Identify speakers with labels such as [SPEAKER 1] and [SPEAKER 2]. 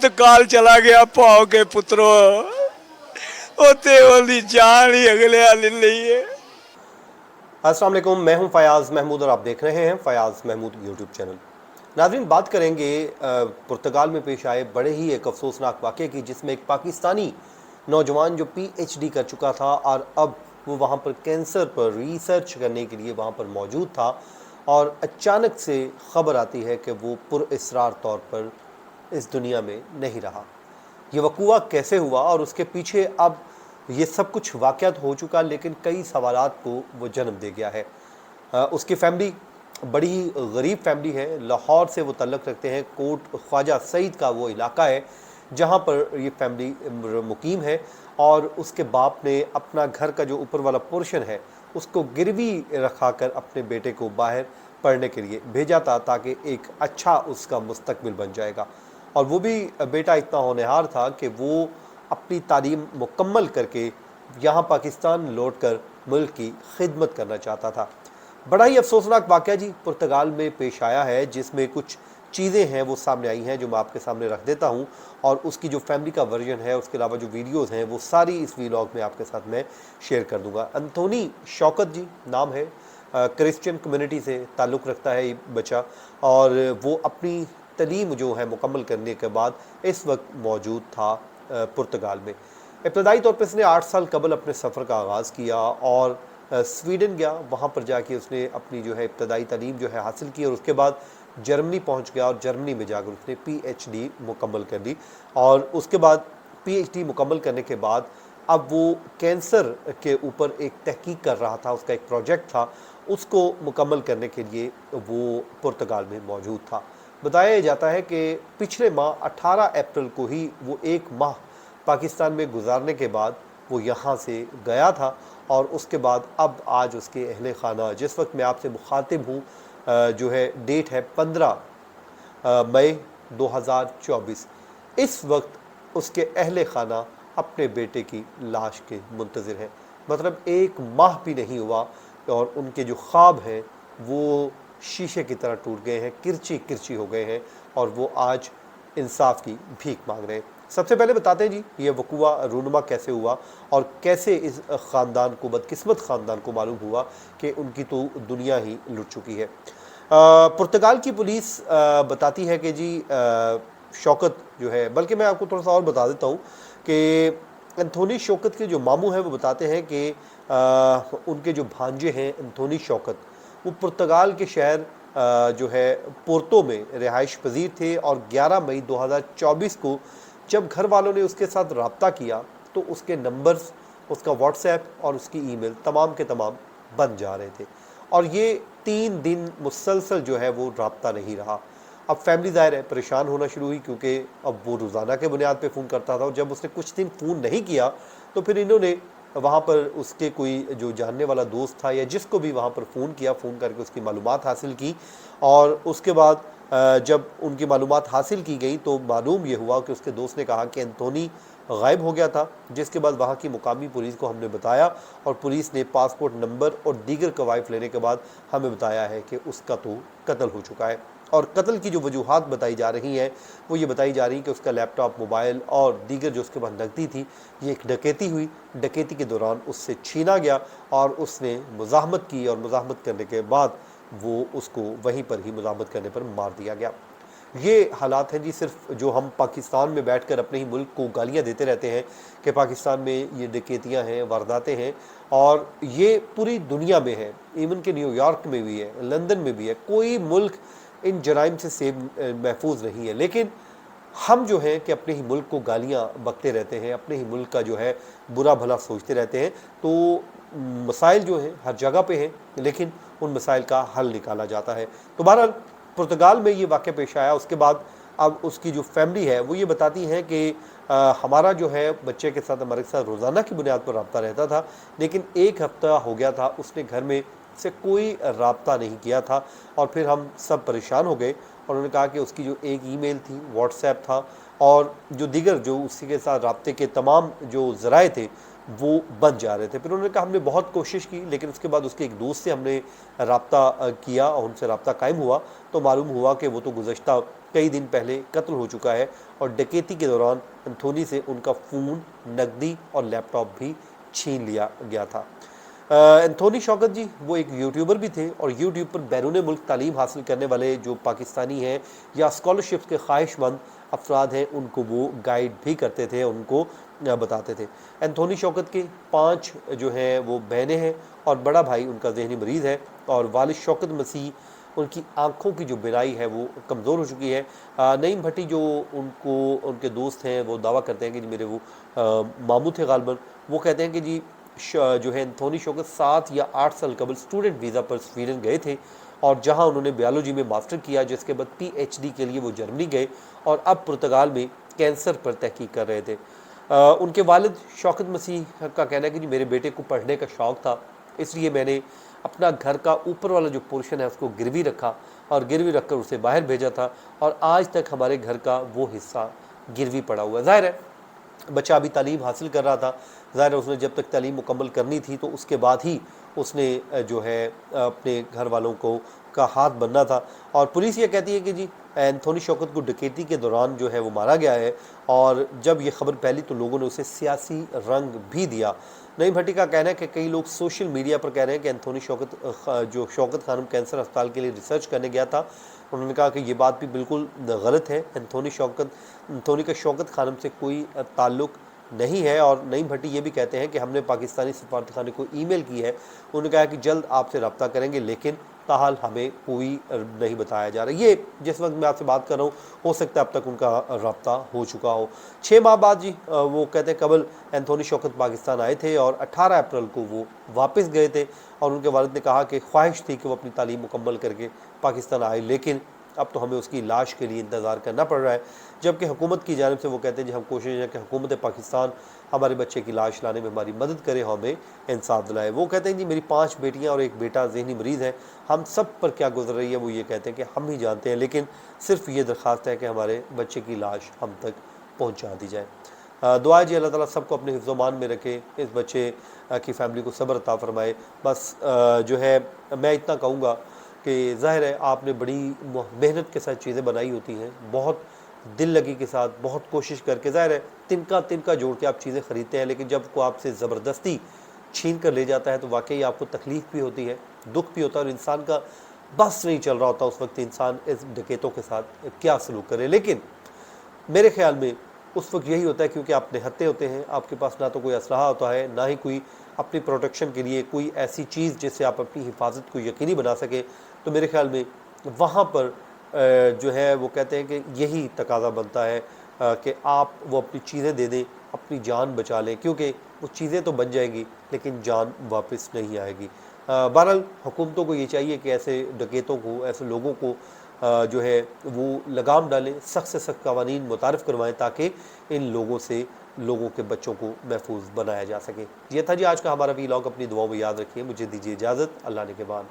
[SPEAKER 1] पुर्तगाल चला गया पाओ के पुत्रो ओते ओदी जान ही अगले ले ली है।
[SPEAKER 2] अस्सलाम वालेकुम, मैं हूं फयाज़ महमूद और आप देख रहे हैं फयाज़ महमूद यूट्यूब चैनल। नाज़रीन, बात करेंगे पुर्तगाल में पेश आए बड़े ही एक अफसोसनाक वाक़े की, जिसमें एक पाकिस्तानी नौजवान जो PhD कर चुका था और अब वो वहाँ पर कैंसर पर रिसर्च करने के लिए वहाँ पर मौजूद था, और अचानक से ख़बर आती है कि वो पुरअसरार तौर पर इस दुनिया में नहीं रहा। ये वक़ूआ कैसे हुआ और उसके पीछे अब ये सब कुछ वाक़यात हो चुका, लेकिन कई सवालात को वो जन्म दे गया है। उसकी फैमिली बड़ी ही गरीब फैमिली है। लाहौर से वो तल्लक़ रखते हैं। कोट ख्वाजा सईद का वो इलाका है जहाँ पर ये फैमिली मुकीम है, और उसके बाप ने अपना घर का जो ऊपर वाला पोर्शन है उसको गिरवी रखा कर अपने बेटे को बाहर पढ़ने के लिए भेजा था, ताकि एक अच्छा उसका मुस्तकबिल बन जाएगा। और वो भी बेटा इतना होनहार था कि वो अपनी तालीम मुकम्मल करके यहाँ पाकिस्तान लौटकर मुल्क की खिदमत करना चाहता था। बड़ा ही अफसोसनाक वाक़या जी पुर्तगाल में पेश आया है, जिसमें कुछ चीज़ें हैं वो सामने आई हैं जो मैं आपके सामने रख देता हूँ, और उसकी जो फैमिली का वर्जन है, उसके अलावा जो वीडियोस हैं, वो सारी इस वीलॉग में आपके साथ मैं शेयर कर दूँगा। एंथोनी शौकत जी नाम है, क्रिश्चियन कम्युनिटी से ताल्लुक़ रखता है ये बच्चा, और वो अपनी तलीम जो है मुकम्मल करने के बाद इस वक्त मौजूद था पुर्तगाल में। इब्तदाई तौर पर इसने 8 साल कबल अपने सफ़र का आगाज़ किया और स्वीडन गया। वहाँ पर जाके उसने अपनी जो है इब्तदाई तालीम जो है हासिल की, और उसके बाद जर्मनी पहुँच गया, और जर्मनी में जाकर उसने PhD मुकम्मल कर ली। और उसके बाद PhD मुकम्मल करने के बाद अब वो कैंसर के ऊपर एक तहकीक कर रहा था, उसका एक प्रोजेक्ट था, उसको मुकम्मल करने के लिए वो पुर्तगाल में मौजूद था। बताया जाता है कि पिछले माह 18 अप्रैल को ही वो एक माह पाकिस्तान में गुजारने के बाद वो यहाँ से गया था, और उसके बाद अब आज उसके अहले खाना, जिस वक्त मैं आपसे मुखातिब हूँ, जो है डेट है 15 मई 2024, इस वक्त उसके अहले खाना अपने बेटे की लाश के मुंतज़िर हैं। मतलब एक माह भी नहीं हुआ और उनके जो ख्वाब हैं वो शीशे की तरह टूट गए हैं, किरची किरची हो गए हैं, और वो आज इंसाफ की भीख मांग रहे हैं। सबसे पहले बताते हैं जी ये वक़ूआ रूनुमा कैसे हुआ, और कैसे इस ख़ानदान को, बदकिस्मत ख़ानदान को मालूम हुआ कि उनकी तो दुनिया ही लुट चुकी है। पुर्तगाल की पुलिस बताती है कि जी शौकत जो है, बल्कि मैं आपको थोड़ा सा और बता देता हूँ कि एंथोनी शौकत के जो मामू हैं वो बताते हैं कि उनके जो भांजे हैं एंथोनी शौकत, वो पुर्तगाल के शहर जो है पोर्तो में रिहाइश पजीर थे, और 11 मई 2024 को जब घर वालों ने उसके साथ रब्ता किया तो उसके नंबर्स, उसका व्हाट्सएप और उसकी ईमेल तमाम के तमाम बंद जा रहे थे, और ये 3 दिन मुसलसल जो है वो रब्ता नहीं रहा। अब फैमिली ज़ाहिर है परेशान होना शुरू हुई, क्योंकि अब वो रोज़ाना के बुनियाद पे फ़ोन करता था, और जब उसने कुछ दिन फ़ोन नहीं किया तो फिर इन्होंने वहाँ पर उसके कोई जो जानने वाला दोस्त था या जिसको भी वहाँ पर फ़ोन किया, फ़ोन करके उसकी मालूमात हासिल की, और उसके बाद जब उनकी मालूमात हासिल की गई तो मालूम ये हुआ कि उसके दोस्त ने कहा कि एंथोनी गायब हो गया था, जिसके बाद वहाँ की मुकामी पुलिस को हमने बताया, और पुलिस ने पासपोर्ट नंबर और दीगर कवायद लेने के बाद हमें बताया है कि उसका तो कत्ल हो चुका है। और कत्ल की जो वजूहात बताई जा रही हैं वो ये बताई जा रही कि उसका लैपटॉप, मोबाइल और दीगर जो उसके पास नकदी थी, ये एक डकैती हुई, डकैती के दौरान उससे छीना गया, और उसने मुज़ाहमत की, और मुज़ाहमत करने के बाद वो उसको वहीं पर ही मुज़ाहमत करने पर मार दिया गया। ये हालात हैं जी, सिर्फ जो हम पाकिस्तान में बैठकर अपने ही मुल्क को गालियाँ देते रहते हैं कि पाकिस्तान में ये डकैतियाँ हैं, वारदातें हैं, और ये पूरी दुनिया में है, इवन कि न्यूयॉर्क में भी है, लंदन में भी है, कोई मुल्क इन जराइम से सेब महफूज नहीं है। लेकिन हम जो है कि अपने ही मुल्क को गालियाँ बकते रहते हैं, अपने ही मुल्क का जो है बुरा भला सोचते रहते हैं, तो मसाइल जो हैं हर जगह पे हैं, लेकिन उन मसाइल का हल निकाला जाता है। तो बहरहाल पुर्तगाल में ये वाक़या पेश आया। उसके बाद अब उसकी जो फैमिली है वो ये बताती है कि हमारा जो है बच्चे के साथ, हमारे साथ रोज़ाना की बुनियाद पर रब्ता रहता था, लेकिन 1 हफ़्ता हो गया था उसने घर में से कोई रब्ता नहीं किया था, और फिर हम सब परेशान हो गए, और उन्होंने कहा कि उसकी जो एक ईमेल थी, व्हाट्सएप था, और जो दीगर जो उसी के साथ रब्ते के तमाम जो ज़राए थे वो बन जा रहे थे। फिर उन्होंने कहा हमने बहुत कोशिश की, लेकिन उसके बाद उसके एक दोस्त से हमने रब्ता किया और उनसे रब्ता कायम हुआ तो मालूम हुआ कि वो तो गुज़श्ता कई दिन पहले कत्ल हो चुका है और डकैती के दौरान एंथोनी से उनका फ़ोन, नकदी और लैपटॉप भी छीन लिया गया था। एंथोनी शौकत जी वो एक यूट्यूबर भी थे और यूट्यूब पर बैरून मुल्क तालीम हासिल करने वाले जो पाकिस्तानी हैं या स्कॉलरशिप के ख्वाहिशमंद अफराद हैं उनको वो गाइड भी करते थे, उनको बताते थे। एंथोनी शौकत के 5 जो हैं वो बहनें हैं और बड़ा भाई उनका जहनी मरीज़ है और वालिद शौकत मसीह उनकी आँखों की जो बिनाई है वो कमज़ोर हो चुकी है। नईम भट्टी जो उनके दोस्त हैं वो दावा करते हैं कि जी मेरे वो मामू थे गालिबन, वो कहते हैं कि जी जो है एंथोनी शौकत 7 या 8 साल कबल स्टूडेंट वीज़ा पर स्वीडन गए थे और जहां उन्होंने बायोलॉजी में मास्टर किया, जिसके बाद पीएचडी के लिए वो जर्मनी गए और अब पुर्तगाल में कैंसर पर तहकीक कर रहे थे। उनके वालिद शौकत मसीह का कहना है कि जी मेरे बेटे को पढ़ने का शौक़ था, इसलिए मैंने अपना घर का ऊपर वाला जो पोर्शन है उसको गिरवी रखा और गिरवी रखकर उसे बाहर भेजा था और आज तक हमारे घर का वो हिस्सा गिरवी पड़ा हुआ है। ज़ाहिर है बच्चा अभी तालीम हासिल कर रहा था, ज़ाहिर है उसने जब तक तालीम मुकम्मल करनी थी तो उसके बाद ही उसने जो है अपने घर वालों को का हाथ बनना था। और पुलिस ये कहती है कि जी एंथोनी शौकत को डकैती के दौरान जो है वो मारा गया है और जब ये खबर फैली तो लोगों ने उसे सियासी रंग भी दिया। नईम भट्टी का कहना है कि कई लोग सोशल मीडिया पर कह रहे हैं कि एंथोनी शौकत जो शौकत खानम कैंसर अस्पताल के लिए रिसर्च करने गया था, उन्होंने कहा कि ये बात भी बिल्कुल गलत है। एंथोनी का शौकत खानम से कोई ताल्लुक़ नहीं है। और नईम भट्टी ये भी कहते हैं कि हमने पाकिस्तानी सफारतखाने को ईमेल की है, उन्होंने कहा कि जल्द आपसे रब्ता करेंगे, लेकिन ताहाल हमें कोई नहीं बताया जा रहा। ये जिस वक्त मैं आपसे बात कर रहा हूँ हो सकता है अब तक उनका रब्ता हो चुका हो। 6 माह बाद जी वो कहते हैं कबल एंथोनी शौकत पाकिस्तान आए थे और 18 अप्रैल को वो वापस गए थे और उनके वालिद ने कहा कि ख्वाहिश थी कि वो अपनी तालीम मुकम्मल करके पाकिस्तान आए, लेकिन अब तो हमें उसकी लाश के लिए इंतज़ार करना पड़ रहा है। जबकि हुकूमत की जानिब से वो कहते हैं जी हम कोशिश है कि हुकूमत पाकिस्तान हमारे बच्चे की लाश लाने में हमारी मदद करे, हमें इंसाफ दिलाए। वो कहते हैं जी मेरी 5 बेटियां और एक बेटा ज़हनी मरीज़ है, हम सब पर क्या गुजर रही है वो ये कहते हैं कि हम ही जानते हैं, लेकिन सिर्फ ये दरख्वास्त है कि हमारे बच्चे की लाश हम तक पहुँचा दी जाए। दुआ जी अल्लाह ताला सबको अपने हिफ्ज़-ओ-मान में रखे, इस बच्चे की फ़ैमिली को सब्र अता फ़रमाए। बस जो है मैं इतना कहूँगा कि ज़ाहिर है आपने बड़ी मेहनत के साथ चीज़ें बनाई होती हैं, बहुत दिल लगी के साथ, बहुत कोशिश करके, ज़ाहिर है तिनका जोड़ के आप चीज़ें ख़रीदते हैं, लेकिन जब कोई आपसे ज़बरदस्ती छीन कर ले जाता है तो वाकई आपको तकलीफ़ भी होती है, दुख भी होता है और इंसान का बस नहीं चल रहा होता उस वक्त इंसान इस डकैतों के साथ क्या सलूक करे। लेकिन मेरे ख्याल में उस वक्त यही होता है क्योंकि आप निहत्ते होते हैं, आपके पास ना तो कोई असलहा होता है, ना ही कोई अपनी प्रोटेक्शन के लिए कोई ऐसी चीज़ जिससे आप अपनी हिफाजत को यकीनी बना सके। तो मेरे ख्याल में वहाँ पर जो है वो कहते हैं कि यही तकाज़ा बनता है कि आप वो अपनी चीज़ें दे दें, अपनी जान बचा लें, क्योंकि वो चीज़ें तो बन जाएंगी लेकिन जान वापस नहीं आएगी। बहरहाल हुकूमतों को ये चाहिए कि ऐसे डकैतों को, ऐसे लोगों को जो है वो लगाम डालें, सख्त से सख्त कवानीन मुतारिफ़ करवाएँ ताकि इन लोगों से लोगों के बच्चों को महफूज बनाया जा सके। ये था जी आज का हमारा वीलॉग, अपनी दुआओं में याद रखिए। मुझे दीजिए इजाज़त, अल्लाह ने के बाद।